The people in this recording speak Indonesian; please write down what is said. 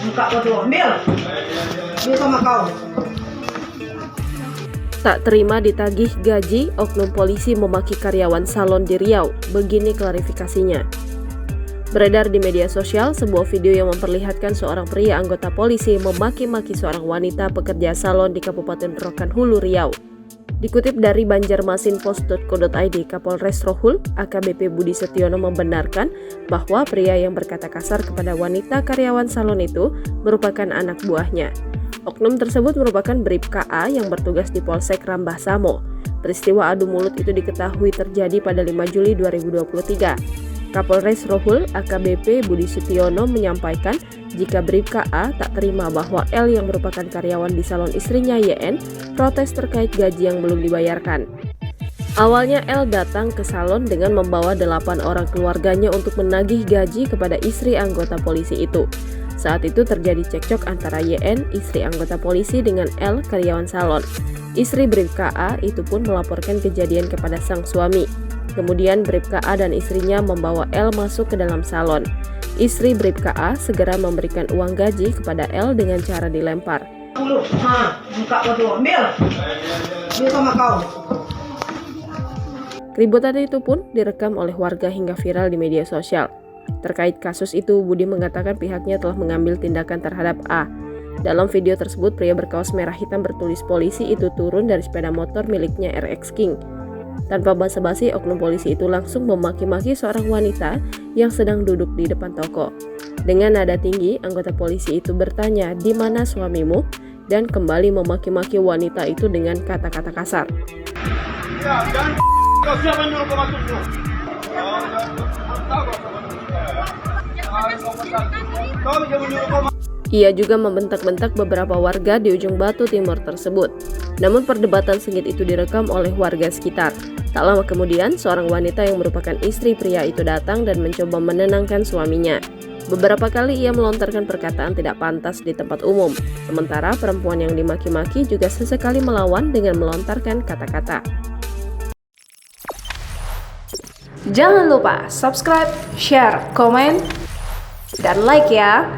Buka tuh, ambil sama kau. Tak terima ditagih gaji, oknum polisi memaki karyawan salon di Riau. Begini klarifikasinya. Beredar di media sosial sebuah video yang memperlihatkan seorang pria anggota polisi memaki-maki seorang wanita pekerja salon di Kabupaten Rokan Hulu, Riau. Dikutip dari banjarmasinpost.co.id, Kapolres Rohul, AKBP Budi Setiono membenarkan bahwa pria yang berkata kasar kepada wanita karyawan salon itu merupakan anak buahnya. Oknum tersebut merupakan Bribka A yang bertugas di Polsek Rambah Samo. Peristiwa adu mulut itu diketahui terjadi pada 5 Juli 2023. Kapolres Rohul, AKBP Budi Setiono menyampaikan jika Bribka A tak terima bahwa L yang merupakan karyawan di salon istrinya YN protes terkait gaji yang belum dibayarkan. Awalnya L datang ke salon dengan membawa 8 orang keluarganya untuk menagih gaji kepada istri anggota polisi itu. Saat itu terjadi cekcok antara YN, istri anggota polisi, dengan L, karyawan salon. Istri Bribka A itu pun melaporkan kejadian kepada sang suami. Kemudian Bribka A dan istrinya membawa L masuk ke dalam salon. Istri Bribka A segera memberikan uang gaji kepada L dengan cara dilempar. Buka tuh, ambil sama kau. Keributan itu pun direkam oleh warga hingga viral di media sosial. Terkait kasus itu, Budi mengatakan pihaknya telah mengambil tindakan terhadap A. Dalam video tersebut, pria berkaos merah hitam bertulis polisi itu turun dari sepeda motor miliknya RX King. Tanpa basa-basi, oknum polisi itu langsung memaki-maki seorang wanita yang sedang duduk di depan toko. Dengan nada tinggi, anggota polisi itu bertanya, "Di mana suamimu?" dan kembali memaki-maki wanita itu dengan kata-kata kasar. Ya, dan kau siapa yang nyuruh kau masuk tuh? Ia juga membentak-bentak beberapa warga di ujung Batu Timur tersebut. Namun perdebatan sengit itu direkam oleh warga sekitar. Tak lama kemudian, seorang wanita yang merupakan istri pria itu datang dan mencoba menenangkan suaminya. Beberapa kali ia melontarkan perkataan tidak pantas di tempat umum. Sementara perempuan yang dimaki-maki juga sesekali melawan dengan melontarkan kata-kata. Jangan lupa subscribe, share, komen, dan like ya.